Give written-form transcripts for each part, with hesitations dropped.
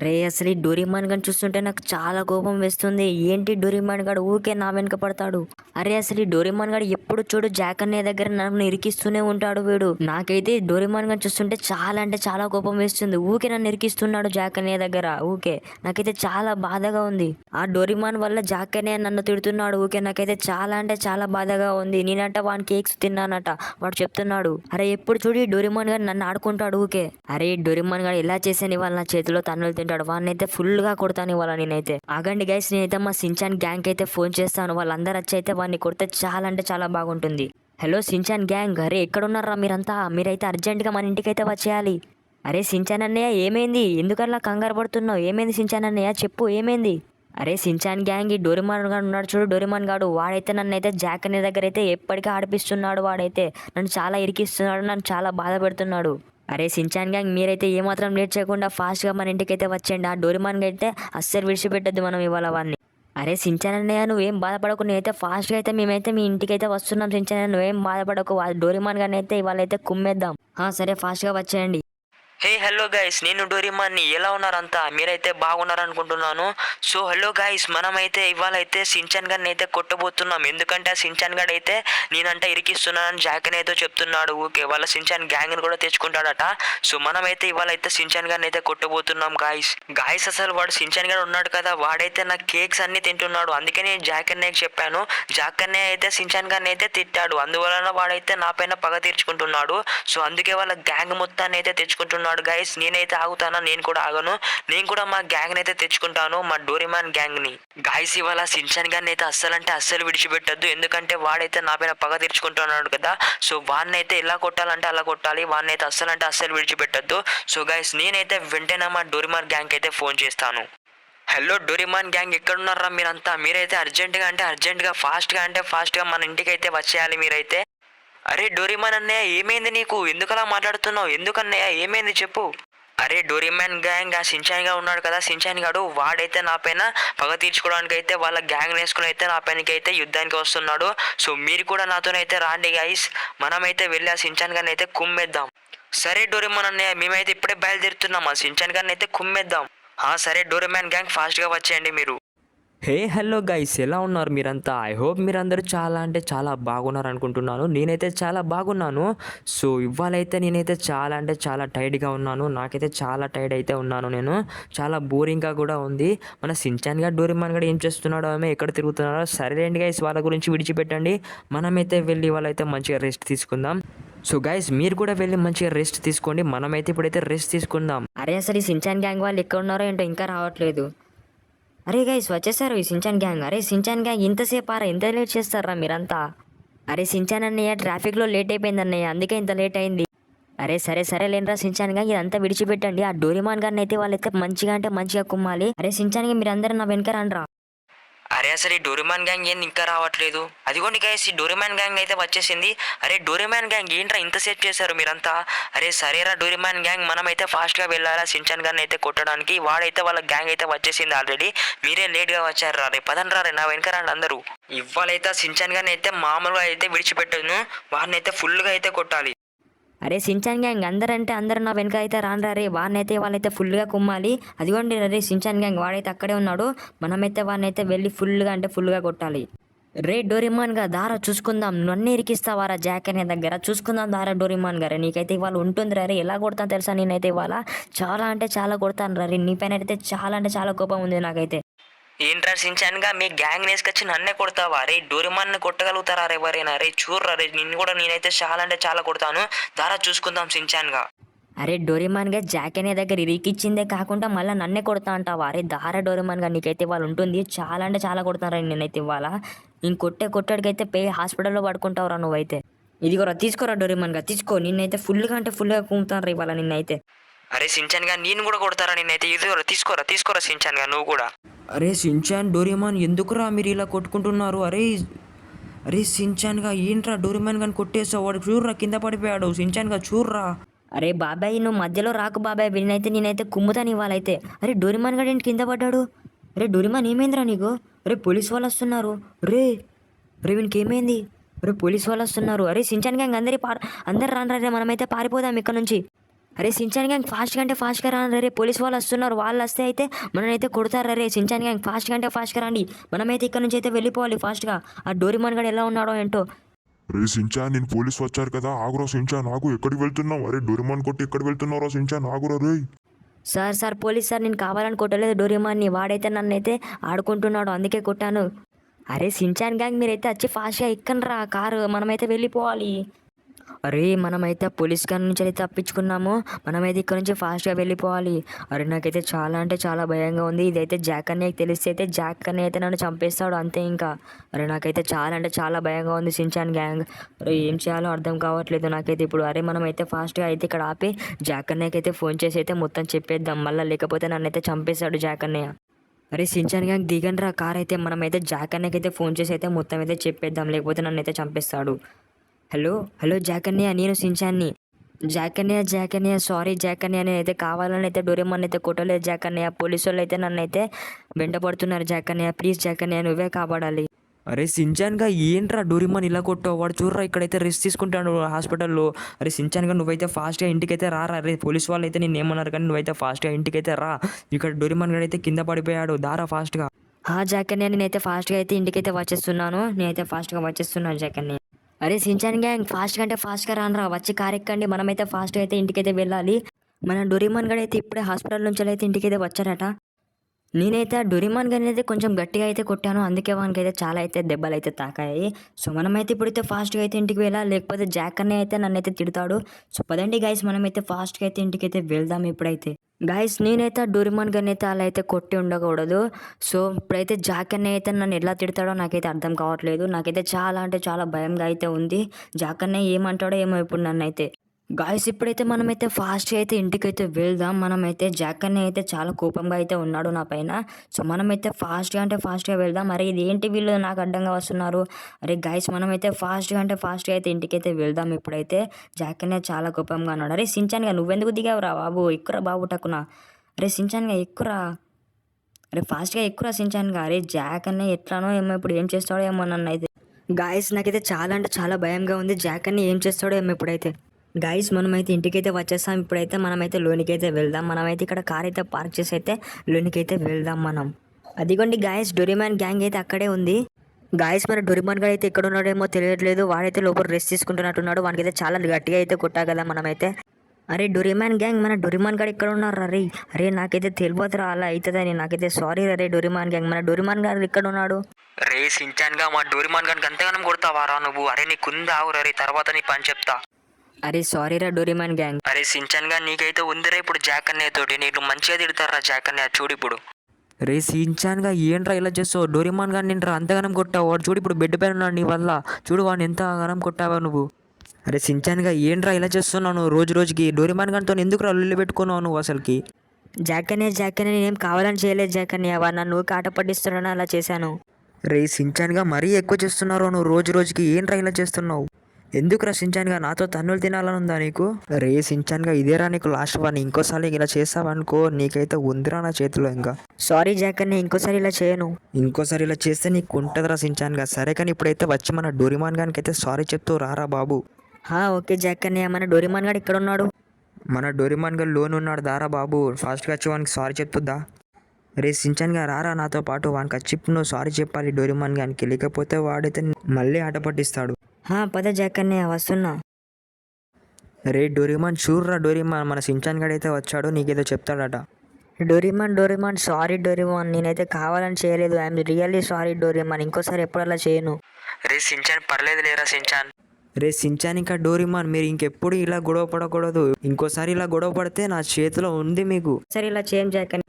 రే అసలు ఈ డోరేమాన్ గాని చూస్తుంటే నాకు చాలా కోపం వేస్తుంది. ఏంటి డోరేమాన్ గాడు ఊకే నా వెనక పడతాడు. అరే అసలు ఈ డోరేమాన్ గాడు ఎప్పుడు చూడు జాక్ అన్నయ్య దగ్గర నన్ను ఇరికిస్తూనే ఉంటాడు వీడు. నాకైతే ఈ డోరేమాన్ గాని చూస్తుంటే చాలా అంటే చాలా కోపం వేస్తుంది. ఊకే నన్ను ఇరికిస్తున్నాడు జాక్ అన్నయ్య దగ్గర ఊకే. నాకైతే చాలా బాధగా ఉంది. ఆ డోరేమాన్ వల్ల జాక్ అన్నయ్య నన్ను తిడుతున్నాడు ఊకే. నాకైతే చాలా అంటే చాలా బాధగా ఉంది. నేనంట వాని కేక్స్ తిన్నానట వాడు చెప్తున్నాడు. అరే ఎప్పుడు చూడు ఈ డోరేమాన్ గాడు నన్ను ఆడుకుంటాడు ఊకే. అరే ఈ డోరేమాన్ గాడు ఎలా చేశాను ఇవాళ నా చేతిలో తన్నులు తింటాడు. వాడినైతే ఫుల్ గా కొడతాను ఇవాళ నేనైతే. ఆగండి గైస్, నేనైతే మా సించాన్ గ్యాంగ్ అయితే ఫోన్ చేస్తాను. వాళ్ళందరూ వచ్చి అయితే వాడిని కొడితే చాలా అంటే చాలా బాగుంటుంది. హలో సించాన్ గ్యాంగ్, అరే ఎక్కడున్నారా మీరంతా? మీరైతే అర్జెంట్ గా మన ఇంటికైతే వచ్చేయాలి. అరే సించాన్ అన్నయ్య ఏమైంది? ఎందుకలా కంగారు పడుతున్నావు? ఏమైంది సించాన్ అన్నయ్య చెప్పు ఏమైంది? అరే సించాన్ గ్యాంగ్ ఈ డోరేమాన్ గాడు ఉన్నాడు చూడు, డోరేమాన్ గాడు వాడైతే నన్ను అయితే జాక్ అనే దగ్గర అయితే ఎప్పటికీ ఆడిపిస్తున్నాడు. వాడైతే నన్ను చాలా ఇరికిస్తున్నాడు, నన్ను చాలా బాధ పెడుతున్నాడు. అరే సించాన్ గ్యాంగ్ మీరైతే ఏమాత్రం లేట్ చేయకుండా ఫాస్ట్గా మన ఇంటికి అయితే వచ్చేయండి. ఆ డోరేమాన్ అయితే అస్సలు విడిచిపెట్టద్దు మనం ఇవాళ వాడిని. అరే సించాన్ అన్నయ్య నువ్వేం బాధపడకు, నేనైతే ఫాస్ట్గా అయితే మేమైతే మీ ఇంటికి అయితే వస్తున్నాం. సించాన్ అన్నయ్య నువ్వేం బాధపడకు, ఆ డోరేమాన్ గారిని అయితే ఇవాళ అయితే కుమ్మేద్దాం. సరే ఫాస్ట్గా వచ్చేయండి. హే హలో గైస్, నేను డోరేమాన్ని. ఎలా ఉన్నారంతా? మీరైతే బాగున్నారనుకుంటున్నాను. సో హలో గైస్, మనమైతే ఇవాళ అయితే సించాన్ గారిని అయితే కొట్టబోతున్నాం. ఎందుకంటే ఆ సించాన్ గారు అయితే నేనంట ఇరికిస్తున్నానని జాక్ అయితే చెప్తున్నాడు ఊకే. వాళ్ళ సించాన్ గ్యాంగ్ని కూడా తెచ్చుకుంటాడట. సో మనమైతే ఇవాళ అయితే సించాన్ గారిని అయితే కొట్టబోతున్నాం గాయస్. అసలు వాడు సించాన్ గారు ఉన్నాడు కదా, వాడైతే నా కేక్స్ అన్ని తింటున్నాడు. అందుకే నేను జాక్ అన్నయ్యకి చెప్పాను. జాక్ అన్నయ్య అయితే సించాన్ గారిని అయితే తిట్టాడు. అందువలన వాడైతే నా పైన పగ తీర్చుకుంటున్నాడు. సో అందుకే వాళ్ళ గ్యాంగ్ మొత్తాన్ని అయితే తెచ్చుకుంటున్నాడు గైస్. నేనైతే ఆగుతానా? నేను కూడా ఆగను. నేను కూడా మా గ్యాంగ్ అయితే తెచ్చుకుంటాను, మా డోరేమాన్ గ్యాంగ్ ని. గాయస్ ఇవాళ సించాన్ గారిని అయితే అస్సలంటే అస్సలు విడిచిపెట్టద్దు. ఎందుకంటే వాడైతే నా పైన పగ తీర్చుకుంటున్నాడు కదా. సో వాడినైతే ఎలా కొట్టాలంటే అలా కొట్టాలి. వాడినైతే అస్సలంటే అస్సలు విడిచిపెట్టద్దు. సో గైస్ నేనైతే వెంటనే మా డోరేమాన్ గ్యాంగ్ అయితే ఫోన్ చేస్తాను. హలో డోరేమాన్ గ్యాంగ్, ఎక్కడున్నారా మీరంతా? మీరైతే అర్జెంట్గా ఫాస్ట్గా మన ఇంటికి అయితే వచ్చేయాలి మీరైతే. అరే డోరేమాన్ అన్నయ్య ఏమైంది నీకు? ఎందుకలా మాట్లాడుతున్నావు? ఎందుకన్నయ్య ఏమైంది చెప్పు. అరే డోరేమాన్ గ్యాంగ్, ఆ సించాన్ గా ఉన్నాడు కదా, సించాన్ గాడు వాడైతే నా పైన పగ తీర్చుకోవడానికి అయితే వాళ్ళ గ్యాంగ్ వేసుకుని అయితే నా పైనకి అయితే యుద్ధానికి వస్తున్నాడు. సో మీరు కూడా నాతోనైతే రాండి గైస్. మనమైతే వెళ్ళి ఆ సించాన్ గారిని అయితే కుమ్మేద్దాం. సరే డోరేమాన్ అన్నయ్య, మేమైతే ఇప్పుడే బయలుదేరుతున్నాం. ఆ సించాన్ గారిని అయితే కుమ్మేద్దాం. సరే డోరేమాన్ గ్యాంగ్ ఫాస్ట్గా వచ్చేయండి మీరు. హే హలో గైస్, ఎలా ఉన్నారు మీరంతా? ఐ హోప్ మీరందరూ చాలా అంటే చాలా బాగున్నారు అనుకుంటున్నాను. నేనైతే చాలా బాగున్నాను. సో ఇవాళైతే నేనైతే చాలా అంటే చాలా టైర్డ్గా ఉన్నాను. నాకైతే చాలా టైర్డ్ అయితే ఉన్నాను. నేను చాలా బోరింగ్గా కూడా ఉంది. మన సించాన్ గారు డోరేమాన్ గారు ఏం చేస్తున్నాడో, ఆమె ఎక్కడ తిరుగుతున్నాడో. సరేలేండి గైస్, వాళ్ళ గురించి విడిచిపెట్టండి. మనమైతే వెళ్ళి వాళ్ళైతే మంచిగా రెస్ట్ తీసుకుందాం. సో గైస్ మీరు కూడా వెళ్ళి మంచిగా రెస్ట్ తీసుకోండి. మనమైతే ఇప్పుడైతే రెస్ట్ తీసుకుందాం. అరే అసలు ఈ సించాన్ గ్యాంగ్ వాళ్ళు ఎక్కడ ఉన్నారో ఏంటో ఇంకా రావట్లేదు. అరే గైస్ వచ్చేసారు ఈ సించాన్ గ్యాంగ్. అరే సించాన్ గ్యాంగ్ ఇంతసేపు ఎంత లేట్ చేస్తారా మీరంతా? అరే సించాన్ అన్నయ్య ట్రాఫిక్లో లేట్ అయిపోయింది అన్నయ్య, అందుకే ఇంత లేట్ అయింది. అరే సరే లేనరా సించాన్ గ్యాంగ్, ఇదంతా విడిచిపెట్టండి. ఆ డోరేమాన్ గారిని అయితే వాళ్ళైతే మంచిగా అంటే మంచిగా కుమ్మాలి. అరే సించాన్ గ్యాంగ్ మీరందరూ నా వెనక రండ్రా. అరే అసలు ఈ డోరేమాన్ గ్యాంగ్ ఏంది ఇంకా రావట్లేదు? అదిగోండి గైస్, ఈ డోరేమాన్ గ్యాంగ్ అయితే వచ్చేసింది. అరే డోరేమాన్ గ్యాంగ్ ఏంట్రా ఇంత సేట్ చేశారు మీరంతా? అరే సరేరా డోరేమాన్ గ్యాంగ్, మనమైతే ఫాస్ట్గా వెళ్ళాలా సించాన్ గారిని అయితే కొట్టడానికి. వాడైతే వాళ్ళ గ్యాంగ్ అయితే వచ్చేసింది ఆల్రెడీ. మీరే లేట్గా వచ్చారు రా. రే పదండి రా, నా వెనక రండి అందరూ. ఇవాళైతే సించాన్ గారిని అయితే మామూలుగా అయితే విడిచిపెట్టను, వాడిని అయితే ఫుల్గా అయితే కొట్టాలి. అరే సించాన్ గ్యాంగ్ అందరూ నా వెనక అయితే రాండ్రా. రే వాడినైతే వాళ్ళైతే ఫుల్గా కుమ్మాలి. అదిగోండి రే సించాన్ గ్యాంగ్ వాడైతే అక్కడే ఉన్నాడు. మనమైతే వాడినైతే వెళ్ళి ఫుల్గా కొట్టాలి. రే డోరేమాన్ గా దారా చూసుకుందాం. నన్ను ఇరికిస్తావారా జాక్ అనే దగ్గర? చూసుకుందాం దారా డోరేమాన్ గారు. నీకైతే ఇవాళ ఉంటుంది రే. ఎలా కొడతాను తెలుసా నేనైతే ఇవాళ? చాలా అంటే చాలా కొడతాను రే. నీ పైన అయితే చాలా అంటే చాలా కోపం ఉంది నాకైతే. ఏంట్రా సించాన్ గా మీ గ్యాంగ్ వేసుకొచ్చి నన్నే కొడతావా? రే డోరేమాన్ ని కొట్టగలుగుతారా ఎవరైనా? రే చూర్రా రే, నిన్ను కూడా నేనైతే చాలా అంటే చాలా కొడతాను. దారా చూసుకుందాం సించాన్ గా. అరే డోరేమాన్ గా జాక్ అనే దగ్గర ఇరికిచ్చిందే కాకుండా మళ్ళీ నన్నే కొడతా అంటావా? అరే దారా డోరేమాన్ గా, నీకైతే వాళ్ళు ఉంటుంది. చాలా అంటే చాలా కొడతాను నేనైతే ఇవాళ. ఇంక కొట్టడికైతే హాస్పిటల్లో పడుకుంటావురా నువ్వైతే. ఇదిగోరా తీసుకోరా డోరేమాన్ గా, తీసుకో. నిన్నైతే ఫుల్గా కుమ్ముతాను ఇవాళ నిన్నైతే. అరే సించాన్ గా నేను కూడా కొడతారా నిన్నైతే? ఇదిగోరా తీసుకోరా సించాన్ గా నువ్వు కూడా. అరే సించాన్ డోరేమాన్ ఎందుకురా మీరు ఇలా కొట్టుకుంటున్నారు? అరే సించాన్ గా ఏంట్రా డోరేమాన్ గాని కొట్టేసావు? వాడు చూర్రా కింద పడిపోయాడు. సించాన్ గా చూర్రా. అరే బాబాయ్ నువ్వు మధ్యలో రాకు బాబాయ్, నేనైతే కుమ్ముతాను ఇవాళైతే. అరే డోరేమాన్ గారు ఏంటి కింద పడ్డాడు? అరే డోరేమాన్ ఏమైందిరా నీకు? అరే పోలీస్ వాళ్ళు వస్తున్నారు. రే వీనికి ఏమైంది? అరే పోలీస్ వాళ్ళు వస్తున్నారు. అరే సించాన్ గ్యాంగ్ అందరు రాను రే, మనమైతే పారిపోదాం ఇక్కడ నుంచి. అరే సించాన్ గ్యాంగ్ ఫాస్ట్గా అంటే ఫాస్ట్గా రాను రే, పోలీస్ వాళ్ళు వస్తున్నారు, వాళ్ళు వస్తే అయితే మననైతే కొడతారు రే. సించాన్ గ్యాంగ్ ఫాస్ట్గా అంటే ఫాస్ట్గా రండి, మనమైతే ఇక్కడ నుంచి అయితే వెళ్ళిపోవాలి ఫాస్ట్గా. ఆ డోరేమాన్ గడు ఎలా ఉన్నాడో ఏంటో. రే సించాన్, నేను పోలీసు వచ్చారు కదా, ఆగురా సించాన్ ఆగు. ఎక్కడికి వెళ్తున్నావు? అరే డోరేమాన్ కొట్టి ఎక్కడికి వెళ్తున్నావురా సించాన్, ఆగురా రే. సార్ పోలీస్ సార్, నేను కావాలని కొట్టలేదు డోరేమాన్ని, వాడైతే నన్ను అయితే ఆడుకుంటున్నాడు అందుకే కొట్టాను. అరే సించాన్ గ్యాంగ్ మీరైతే వచ్చి ఫాస్ట్గా ఎక్కండి రా కారు, మనమైతే వెళ్ళిపోవాలి. అరే మనమైతే పోలీస్ గారి నుంచి అయితే తప్పించుకున్నాము, మనమైతే ఇక్కడ నుంచి ఫాస్ట్గా వెళ్ళిపోవాలి. అరే నాకైతే చాలా అంటే చాలా భయంగా ఉంది. ఇదైతే జాక్ అన్నయ్యకి తెలిస్తే అయితే జాక్ అన్నయ్య అయితే నన్ను చంపేస్తాడు అంతే ఇంకా. అరే నాకైతే చాలా అంటే చాలా భయంగా ఉంది సించాన్ గ్యాంగ్. అరే ఏం చేయాలో అర్థం కావట్లేదు నాకైతే ఇప్పుడు. అరే మనమైతే ఫాస్ట్గా అయితే ఇక్కడ ఆపి జాక్ అన్నయ్యకి అయితే ఫోన్ చేసి అయితే మొత్తం చెప్పేద్దాం, మళ్ళీ లేకపోతే నన్ను అయితే చంపేస్తాడు జాక్ అన్నయ్య. అరే సించాన్ గ్యాంగ్ దిగండి రా కార్ అయితే, మనమైతే జాక్ అన్నయ్యకి అయితే ఫోన్ చేసి అయితే మొత్తం అయితే చెప్పేద్దాం, లేకపోతే నన్ను అయితే చంపేస్తాడు. హలో జాక్ అన్నయ్య, నేను సించాన్ని. జాక్ అన్నయ్య సారీ జాక్ అన్నయ్య, నేనైతే కావాలని అయితే డోరేమాన్ అయితే కొట్టలేదు జాక్ అన్నయ్య, పోలీసు వాళ్ళు అయితే నన్ను అయితే వెంట పడుతున్నారు జాక్ అన్నయ్య, ప్లీజ్ జాక్ అన్నయ్య నువ్వే కాపాడాలి. అరే సించాన్గా ఏంట్రా డోరేమాన్ ఇలా కొట్టావు? వాడు చూడరా ఇక్కడైతే రెస్ట్ తీసుకుంటాడు హాస్పిటల్లో. అరే సించాన్గా నువ్వైతే ఫాస్ట్గా ఇంటికైతే రారా. అరే పోలీస్ వాళ్ళు అయితే నేను ఏమన్నారు కానీ నువ్వైతే ఫాస్ట్గా ఇంటికైతే రా. ఇక్కడ డోరేమాన్ గడు అయితే కింద పడిపోయాడు, దారా ఫాస్ట్గా. జాక్ అన్నయ్య నేనైతే ఫాస్ట్గా అయితే ఇంటికైతే వచ్చేస్తున్నాను, నేనైతే ఫాస్ట్గా వచ్చేస్తున్నాను జాక్ అన్నయ్య. అరే సించాన్ గ్యాంగ్ ఫాస్ట్గా అంటే ఫాస్ట్గా రానరా, వచ్చి కార్ ఎక్కండి, మనమైతే ఫాస్ట్గా అయితే ఇంటికైతే వెళ్ళాలి. మన డోరేమాన్ గడు అయితే ఇప్పుడే హాస్పిటల్ నుంచి అయితే ఇంటికైతే వచ్చారట. నేనైతే ఆ డోరేమాన్ గారిని అయితే కొంచెం గట్టిగా అయితే కొట్టాను, అందుకే వానికి అయితే చాలా అయితే దెబ్బలు అయితే తాకాయి. సో మనమైతే ఇప్పుడైతే ఫాస్ట్గా అయితే ఇంటికి వెళ్ళాలి, లేకపోతే జాక్ అన్నయ్య అయితే నన్ను అయితే తిడతాడు. సో పదండి గైస్ మనమైతే ఫాస్ట్గా అయితే ఇంటికైతే వెళ్దాం ఇప్పుడైతే. గైస్ నేనైతే ఆ డోరేమాన్ గారిని అయితే అలా అయితే కొట్టి ఉండకూడదు. సో ఇప్పుడైతే జాక్ అన్నయ్య అయితే నన్ను ఎలా తిడతాడో నాకైతే అర్థం కావట్లేదు, నాకైతే చాలా అంటే చాలా భయంగా అయితే ఉంది. జాక్ అన్నయ్య ఏమంటాడో ఏమో ఇప్పుడు నన్ను అయితే. గాయస్ ఇప్పుడైతే మనమైతే ఫాస్ట్గా అయితే ఇంటికైతే వెళ్దాం. మనమైతే జాక్ అన్నయ్య అయితే చాలా కోపంగా అయితే ఉన్నాడు నా పైన. సో మనమైతే ఫాస్ట్గా అంటే ఫాస్ట్గా వెళ్దాం. అరే ఇది ఏంటి వీళ్ళు నాకు అడ్డంగా వస్తున్నారు. అరే గాయస్ మనమైతే ఫాస్ట్గా అంటే ఫాస్ట్గా అయితే ఇంటికైతే వెళ్దాం. ఇప్పుడైతే జాక్ అన్నయ్య చాలా కోపంగా ఉన్నాడు. అరే సించాన్గా నువ్వెందుకు దిగావురా బాబు, ఎక్కురా బాబు టక్కున. అరే సించాన్గా ఎక్కురా, అరే ఫాస్ట్గా ఎక్కురా సించాన్గా. అరే జాక్ అన్నయ్య ఎట్లానో ఏమో ఇప్పుడు ఏం చేస్తాడో ఏమో నన్ను అయితే. గాయస్ నాకైతే చాలా అంటే చాలా భయంగా ఉంది, జాక్ అన్నయ్య ఏం చేస్తాడో ఏమో ఇప్పుడైతే. గాయస్ మనమైతే ఇంటికైతే వచ్చేస్తాం. ఇప్పుడైతే మనమైతే లోనికైతే వెళ్దాం. మనమైతే ఇక్కడ కార్ అయితే పార్క్ చేసి అయితే లోనికైతే వెళ్దాం మనం. అదిగోండి గాయస్ డోరేమాన్ గ్యాంగ్ అయితే అక్కడే ఉంది. గాయస్ మన డోరేమాన్ గారు అయితే ఎక్కడ ఉన్నాడేమో తెలియట్లేదు, వాడైతే లోపల రెస్ట్ తీసుకుంటున్నట్టున్నాడు. వానికైతే చాలా గట్టిగా అయితే కొట్టా కదా మనమైతే. అరే డోరేమాన్ గ్యాంగ్, మన డోరేమాన్ గారు ఎక్కడ ఉన్నారు? అరే నాకైతే తెలియదురా అలా అవుతుందని, నాకైతే సారీ రే డోరేమాన్ గ్యాంగ్. మన డోరేమాన్ గారు ఎక్కడ ఉన్నాడు? రే సించాన్గా మా డోరేమాన్ గారికి అంతగానం కొడతావారా నువ్వు? అరే నీకుందా ఆవురా రే, తర్వాత నీ పని చెప్తా. అరే సారీ రా డోరేమాన్ గ్యాంగ్. అరే సించాన్గా నీకైతే ఉందిరా ఇప్పుడు జాక్ అన్నయ్య తోటి, నీకు మంచిగా తిడతారా జాక్ అన్నయ్య చూడు ఇప్పుడు. రే సించాన్గా ఏంట్రా ఇలా చేస్తావు? డోరేమాన్ గారిని నింట్రా అంతగానం కొట్టావు, వాడు చూడు ఇప్పుడు బెడ్ పైన ఉన్నాడు నీ వల్ల, చూడు వాడిని ఎంత గనం కొట్టావా నువ్వు. అరే సించాన్గా ఏంట్రా ఇలా చేస్తున్నావు నువ్వు రోజు రోజుకి? డోరేమాన్ గారితో ఎందుకు రల్లు పెట్టుకున్నావు నువ్వు అసలుకి? జాక్ అన్నయ్య నేనేం కావాలని చేయలేదు జాక్ అన్నయ్య, వాడు నన్ను కాట పట్టిస్తున్నాడని అలా చేశాను. రే సించాన్గా మరీ ఎక్కువ చేస్తున్నారు నువ్వు రోజు రోజుకి, ఏంట్రా ఇలా చేస్తున్నావు? ఎందుకురా సించాన్గా నాతో తన్నులు తినాలని ఉందా నీకు? రే సించాన్గా ఇదేరా నీకు లాస్ట్ వాడిని, ఇంకోసారి ఇలా చేస్తావనుకో నీకైతే ఉందిరా నా చేతిలో. ఇంకా సారీ జాక్ అన్నయ్య, ఇంకోసారి ఇలా చేయను. ఇంకోసారి ఇలా చేస్తే నీకు ఉంటుందిరా సించాన్గా. సరే కానీ ఇప్పుడైతే వచ్చి మన డోరేమాన్ గారికి అయితే సారీ చెప్తూ రారా బాబు. ఓకే జాక్ అన్నయ్య, మన డోరేమాన్ గారు ఇక్కడ ఉన్నాడు? మన డోరేమాన్ గారు లోన్ ఉన్నాడు, దారా బాబు ఫాస్ట్గా వచ్చి వానికి సారీ చెప్తుందా. రే సించాన్గా రారా నాతో పాటు, వానికి వచ్చి నువ్వు సారీ చెప్పాలి డోరేమాన్ గారికి, లేకపోతే వాడైతే మళ్ళీ ఆట పట్టిస్తాడు. పద జాక్ అన్నయ్య వస్తున్నా. రే డోరేమాన్ చూర్రా, డోరేమాన్ మన సించాన్ గడు అయితే వచ్చాడు, నీకేదో చెప్తాడట. డోరేమాన్ సారీ డోరేమాన్, నేనైతే కావాలని చేయలేదు, ఐఎమ్ రియల్లీ సారీ డోరేమాన్, ఇంకోసారి ఎప్పుడు అలా చేయను. రే సించాన్ పర్లేదు లేరా సించాన్. రే సించాన్ ఇంకా డోరేమాన్ మీరు ఇంకెప్పుడు ఇలా గొడవ పడకూడదు, ఇంకోసారి ఇలా గొడవ పడితే నా చేతిలో ఉంది మీకు. సరే ఇలా చేయం జాక్ అన్నయ్య.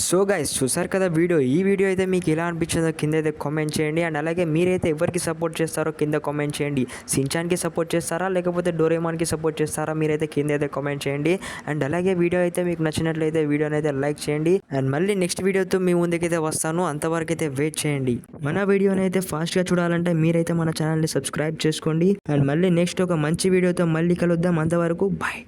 సో గైస్ చూసారు కదా వీడియో, ఈ వీడియో అయితే మీకు ఎలా అనిపించిందో కింద అయితే కామెంట్ చేయండి. అండ్ అలాగే మీరైతే ఎవరికి సపోర్ట్ చేస్తారో కింద కామెంట్ చేయండి. సించాన్కి సపోర్ట్ చేస్తారా లేకపోతే డోరేమాన్కి సపోర్ట్ చేస్తారా మీరైతే కింద అయితే కామెంట్ చేయండి. అండ్ అలాగే వీడియో అయితే మీకు నచ్చినట్లయితే వీడియోని అయితే లైక్ చేయండి. అండ్ మళ్ళీ నెక్స్ట్ వీడియోతో మీ ముందుకైతే వస్తాను, అంతవరకు అయితే వెయిట్ చేయండి. మన వీడియోని అయితే ఫాస్ట్గా చూడాలంటే మీరైతే మన ఛానల్ని సబ్స్క్రైబ్ చేసుకోండి. అండ్ మళ్ళీ నెక్స్ట్ ఒక మంచి వీడియోతో మళ్ళీ కలుద్దాం, అంతవరకు బాయ్.